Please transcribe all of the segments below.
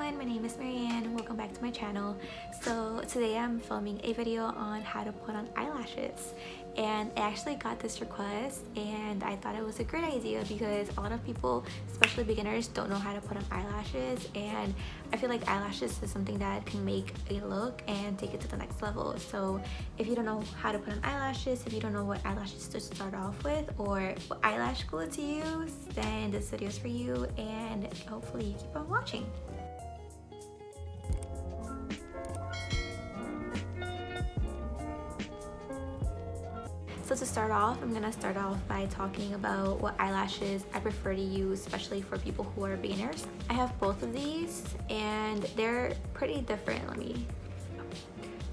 everyone, my name is Marianne. Welcome back to my channel. So today I'm filming a video on how to put on eyelashes, and I actually got this request and I thought it was a great idea because a lot of people, especially beginners, don't know how to put on eyelashes, and I feel like eyelashes is something that can make a look and take it to the next level. So if you don't know how to put on eyelashes, if you don't know what eyelashes to start off with or what eyelash glue to use, then this video is for you, and hopefully you keep on watching. So to start off, I'm gonna start off by talking about what eyelashes I prefer to use, especially for people who are beginners. I have both of these and they're pretty different.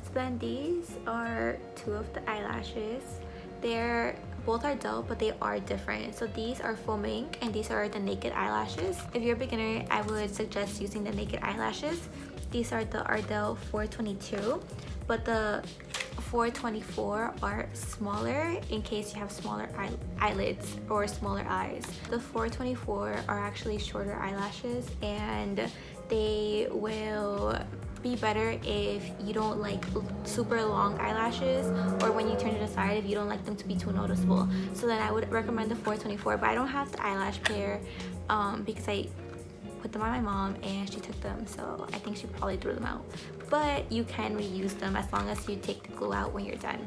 So then these are two of the eyelashes. Both are Ardell, but they are different. So these are Faux Mink and these are the Naked Eyelashes. If you're a beginner, I would suggest using the Naked Eyelashes. These are the Ardell 422, but the 424 are smaller in case you have smaller eyelids or smaller eyes. The 424 are actually shorter eyelashes, and they will be better if you don't like super long eyelashes, or when you turn it aside if you don't like them to be too noticeable. So then I would recommend the 424, but I don't have the eyelash pair because I put them on my mom and she took them, so I think she probably threw them out. But you can reuse them as long as you take the glue out when you're done.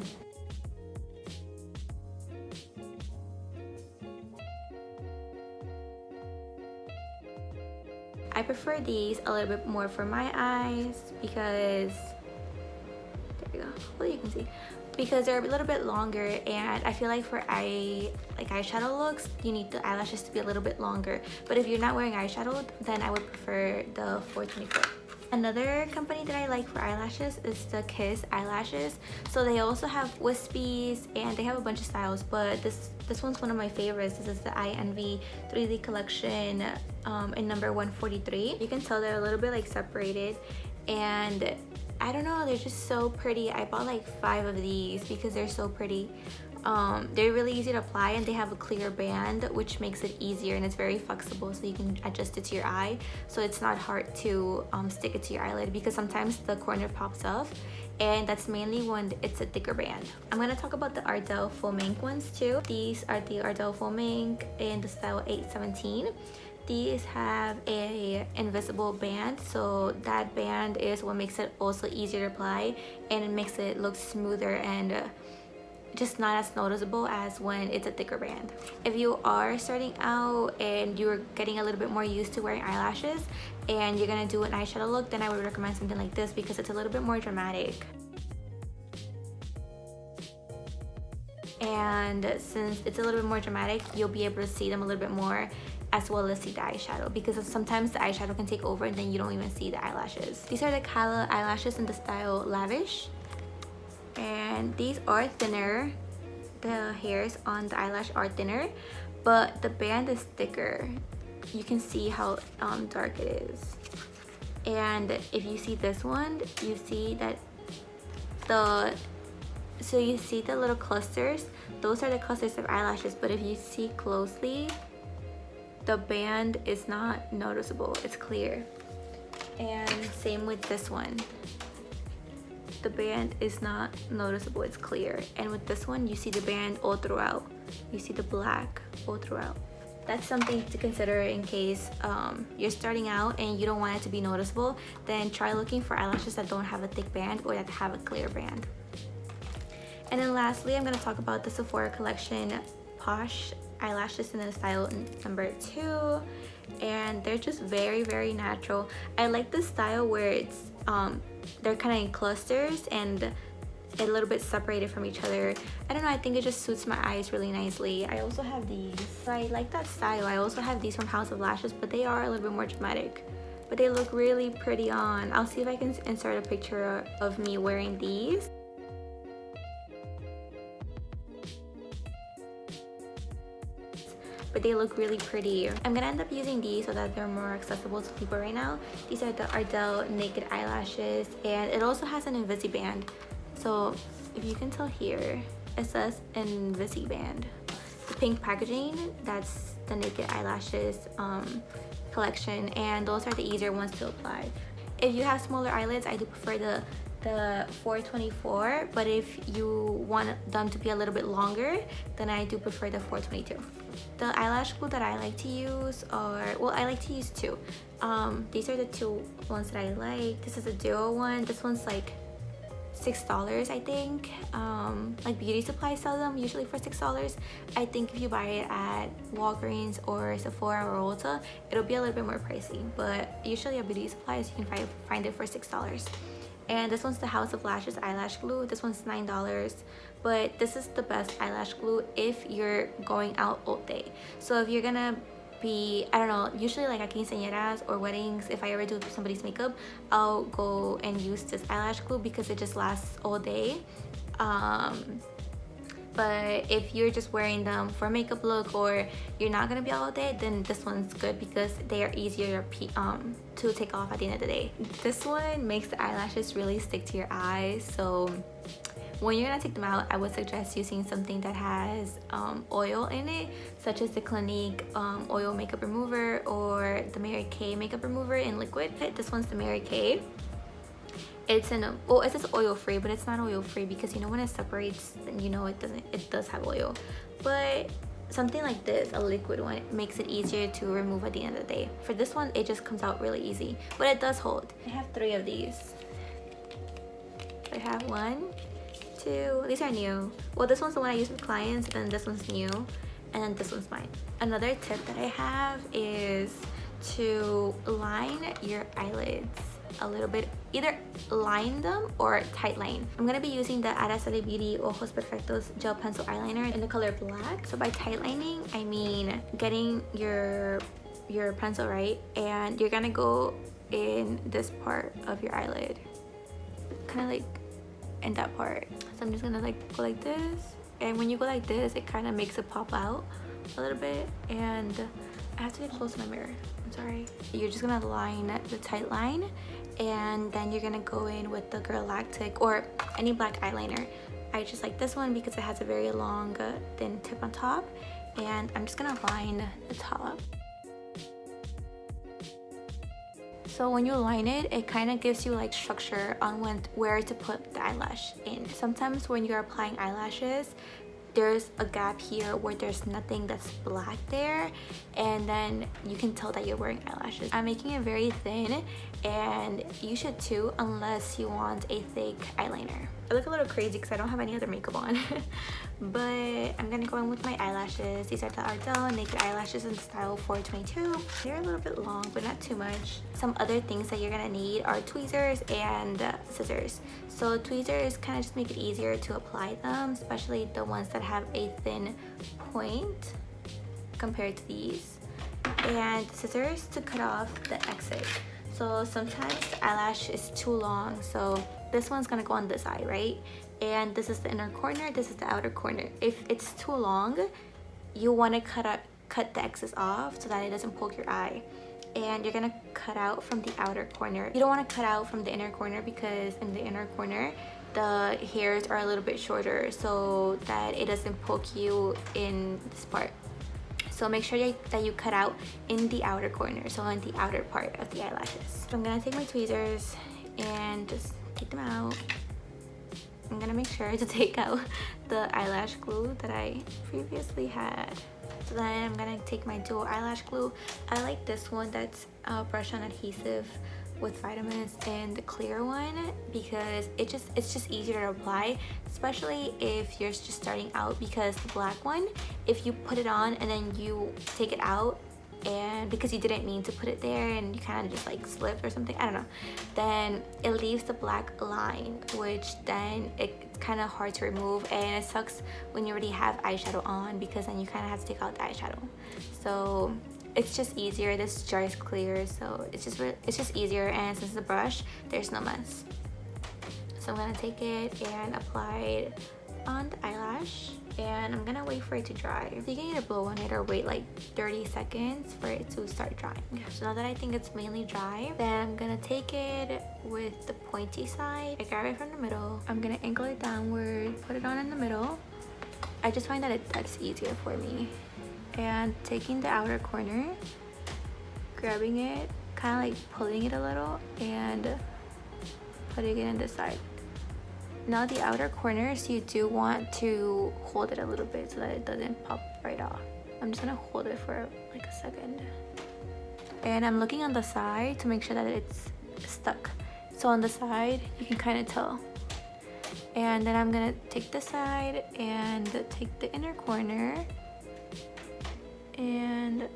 I prefer these a little bit more for my eyes because, there you go, well you can see, because they're a little bit longer, and I feel like for eyeshadow looks, you need the eyelashes to be a little bit longer. But if you're not wearing eyeshadow, then I would prefer the 424. Another company that I like for eyelashes is the Kiss Eyelashes. So they also have wispies and they have a bunch of styles, but this one's one of my favorites. This is the iEnvy 3D collection in number 143. You can tell they're a little bit like separated, and I don't know, they're just so pretty. I bought like 5 of these because they're so pretty. They're really easy to apply, and they have a clear band, which makes it easier, and it's very flexible, so you can adjust it to your eye, so it's not hard to stick it to your eyelid, because sometimes the corner pops off, and that's mainly when it's a thicker band. I'm gonna talk about the Ardell Faux Mink ones too. These are the Ardell Faux Mink in the style 817. These have a invisible band, so that band is what makes it also easier to apply, and it makes it look smoother and just not as noticeable as when it's a thicker band. If you are starting out and you're getting a little bit more used to wearing eyelashes and you're gonna do an eyeshadow look, then I would recommend something like this because it's a little bit more dramatic. And since it's a little bit more dramatic, you'll be able to see them a little bit more, as well as see the eyeshadow, because sometimes the eyeshadow can take over and then you don't even see the eyelashes. These are the Cala eyelashes in the style Lavish, and these are thinner. The hairs on the eyelash are thinner, but the band is thicker. You can see how dark it is. And if you see this one, you see that you see the little clusters. Those are the clusters of eyelashes, but if you see closely, the band is not noticeable, it's clear. And same with this one. The band is not noticeable, it's clear. And with this one, you see the band all throughout. You see the black all throughout. That's something to consider in case you're starting out and you don't want it to be noticeable. Then try looking for eyelashes that don't have a thick band or that have a clear band. And then lastly, I'm going to talk about the Sephora collection Posh eyelashes in the style number 2, and they're just very, very natural. I like the style where it's they're kind of in clusters and a little bit separated from each other. I don't know, I think it just suits my eyes really nicely. I also have these. I like that style. I also have these from House of Lashes, but they are a little bit more dramatic, but they look really pretty on. I'll see if I can insert a picture of me wearing these. But they look really pretty. I'm gonna end up using these so that they're more accessible to people right now. These are the Ardell Naked Eyelashes, and it also has an Invisiband band. So if you can tell here, it says Invisiband band. The pink packaging, that's the Naked Eyelashes collection, and those are the easier ones to apply. If you have smaller eyelids, I do prefer the 424, but if you want them to be a little bit longer, then I do prefer the 422. The eyelash glue that I like to use are, well, I like to use two. These are the two ones that I like. This is a duo one. This one's like $6, I think. Like beauty supplies sell them usually for $6. I think if you buy it at Walgreens or Sephora or Ulta, it'll be a little bit more pricey, but usually at beauty supplies you can find it for $6. And this one's the House of Lashes eyelash glue. This one's $9, but this is the best eyelash glue if you're going out all day. So if you're gonna be, I don't know, usually like at quinceañeras or weddings, if I ever do somebody's makeup, I'll go and use this eyelash glue because it just lasts all day. But if you're just wearing them for makeup look or you're not gonna be out all day, then this one's good because they are easier to take off at the end of the day. This one makes the eyelashes really stick to your eyes, so when you're gonna take them out, I would suggest using something that has oil in it, such as the Clinique oil makeup remover or the Mary Kay makeup remover in liquid. This one's the Mary Kay. It's in a, well, it says oil free, but it's not oil free because you know when it separates, then you know it does have oil. But something like this, a liquid one, makes it easier to remove at the end of the day. For this one, it just comes out really easy, but it does hold. I have 3 of these. I have 1, 2, these are new. Well, this one's the one I use with clients, and then this one's new, and then this one's mine. Another tip that I have is to line your eyelids a little bit, either line them or tight line. I'm gonna be using the Araceli Beauty Ojos Perfectos gel pencil eyeliner in the color black. So by tight lining, I mean getting your pencil right, and you're gonna go in this part of your eyelid, kind of like in that part. So I'm just gonna like go like this, and when you go like this, it kind of makes it pop out a little bit. And I have to get close to my mirror, I'm sorry. You're just gonna line the tight line, and then you're gonna go in with the Galactic or any black eyeliner. I just like this one because it has a very long thin tip on top, and I'm just gonna line the top. So when you line it, it kind of gives you like structure on where to put the eyelash in. Sometimes when you're applying eyelashes, there's a gap here where there's nothing that's black there, and then you can tell that you're wearing eyelashes. I'm making it very thin, and you should too, unless you want a thick eyeliner. I look a little crazy because I don't have any other makeup on, but I'm gonna go in with my eyelashes. These are the Ardell Naked Lashes in style 422. They're a little bit long, but not too much. Some other things that you're gonna need are tweezers and scissors. So tweezers kind of just make it easier to apply them, especially the ones that have a thin point compared to these. And scissors to cut off the excess. So sometimes the eyelash is too long, so this one's gonna go on this eye, right? And this is the inner corner, this is the outer corner. If it's too long, you wanna cut the excess off so that it doesn't poke your eye. And you're gonna cut out from the outer corner. You don't wanna cut out from the inner corner because in the inner corner, the hairs are a little bit shorter so that it doesn't poke you in this part. So make sure that you cut out in the outer corner, so in the outer part of the eyelashes. So I'm gonna take my tweezers and just take them out. I'm gonna make sure to take out the eyelash glue that I previously had. So then I'm gonna take my dual eyelash glue. I like this one that's brush on adhesive with vitamins, and the clear one because it's just easier to apply, especially if you're just starting out, because the black one, if you put it on and then you take it out and because you didn't mean to put it there and you kind of just like slipped or something, I don't know, then it leaves the black line, which then it's kind of hard to remove, and it sucks when you already have eyeshadow on because then you kind of have to take out the eyeshadow. So it's just easier. This jar is clear, so it's just easier, and since it's a brush, there's no mess. So I'm gonna take it and apply it on the eyelash, and I'm gonna wait for it to dry. So you can either blow on it or wait like 30 seconds for it to start drying. So now that I think it's mainly dry, then I'm gonna take it with the pointy side. I grab it from the middle. I'm gonna angle it downward, put it on in the middle. I just find that that's easier for me. And taking the outer corner, grabbing it, kind of like pulling it a little and putting it in the side. Now the outer corners, you do want to hold it a little bit so that it doesn't pop right off. I'm just gonna hold it for like a second. And I'm looking on the side to make sure that it's stuck. So on the side, you can kind of tell. And then I'm gonna take the side and take the inner corner and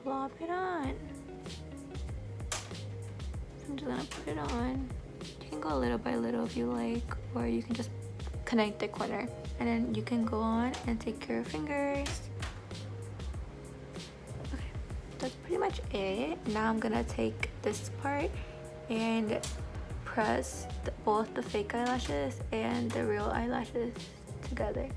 plop it on. So I'm just gonna put it on. You can go little by little if you like, or you can just connect the corner. And then you can go on and take your fingers. Okay, that's pretty much it. Now I'm gonna take this part and press both the fake eyelashes and the real eyelashes together.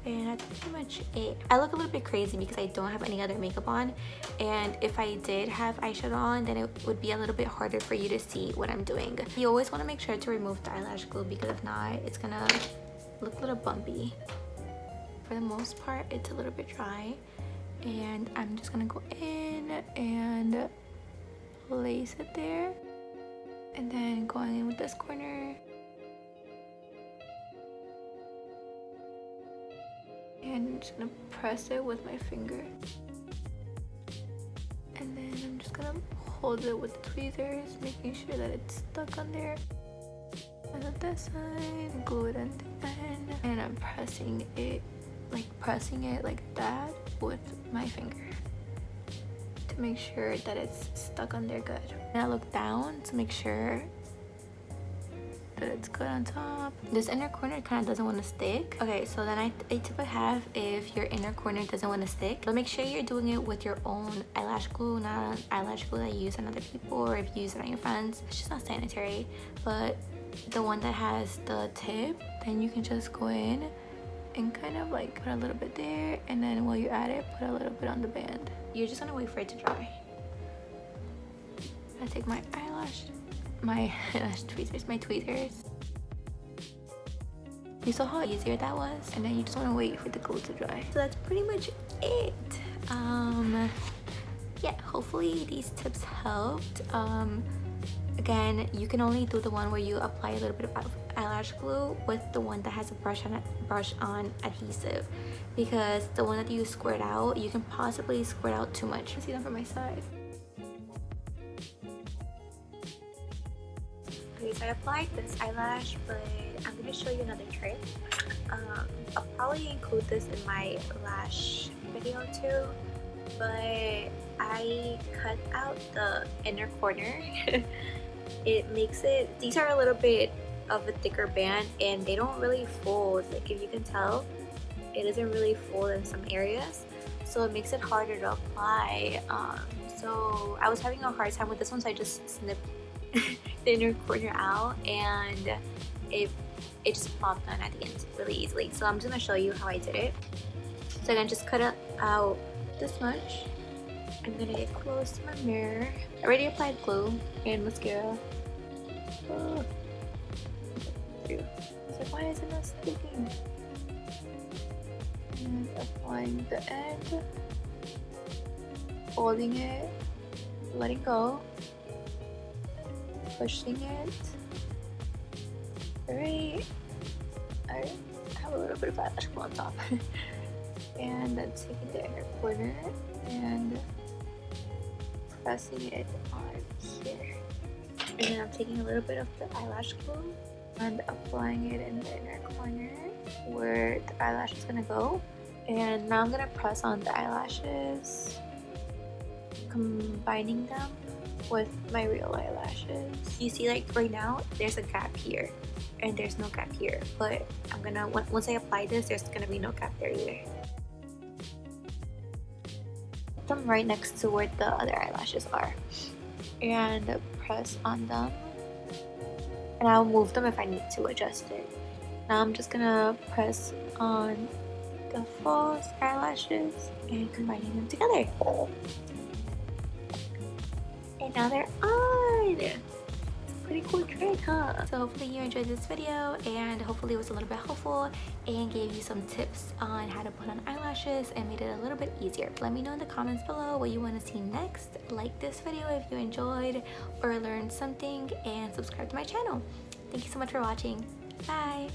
And that's pretty much it. I look a little bit crazy because I don't have any other makeup on, and if I did have eyeshadow on, then it would be a little bit harder for you to see what I'm doing. You always want to make sure to remove the eyelash glue, because if not, it's gonna look a little bumpy. For the most part, it's a little bit dry, and I'm just gonna go in and place it there, and then going in with this corner. And I'm just gonna press it with my finger. And then I'm just gonna hold it with the tweezers, making sure that it's stuck on there. And on this side, glue it on the end. And I'm pressing it like that with my finger to make sure that it's stuck on there good. And I look down to make sure that it's good on top. This inner corner kind of doesn't want to stick. Okay, so then a tip I have, if your inner corner doesn't want to stick, but make sure you're doing it with your own eyelash glue, not eyelash glue that you use on other people, or if you use it on your friends. It's just not sanitary. But the one that has the tip, then you can just go in and kind of like put a little bit there, and then while you add it, put a little bit on the band. You're just gonna wait for it to dry. I take my eyelash tweezers, my tweezers. You saw how easier that was, and then you just want to wait for the glue to dry. So that's pretty much it. Yeah, hopefully these tips helped. Again, you can only do the one where you apply a little bit of eyelash glue with the one that has a brush on adhesive, because the one that you squirt out, you can possibly squirt out too much. I see them from my side. Okay, so I applied this eyelash, but I'm going to show you another trick. I'll probably include this in my lash video too, but I cut out the inner corner. It makes it, these are a little bit of a thicker band, and they don't really fold. Like, if you can tell, it doesn't really fold in some areas, so it makes it harder to apply. So I was having a hard time with this one, so I just snipped the inner corner out, and it just popped on at the end really easily. So I'm just gonna show you how I did it. So again, just cut it out this much. I'm gonna get close to my mirror. I already applied glue and mascara. Oh. I was like, why is it not sticking? And applying the end, holding it, letting go, pushing it. Alright, I have a little bit of eyelash glue on top. And then taking the inner corner and pressing it on here. And then I'm taking a little bit of the eyelash glue and applying it in the inner corner where the eyelash is gonna go. And now I'm gonna press on the eyelashes, combining them with my real eyelashes. You see, like right now, there's a gap here and there's no gap here, but I'm gonna, once I apply this, there's gonna be no gap there either. Put them right next to where the other eyelashes are and press on them, and I'll move them if I need to adjust it. Now I'm just gonna press on the Faux eyelashes and combining them together. And now they're on! It's a pretty cool trick. huh? So hopefully you enjoyed this video, and hopefully it was a little bit helpful and gave you some tips on how to put on eyelashes and made it a little bit easier. Let me know in the comments below what you want to see next. Like this video if you enjoyed or learned something, and subscribe to my channel. Thank you so much for watching. Bye!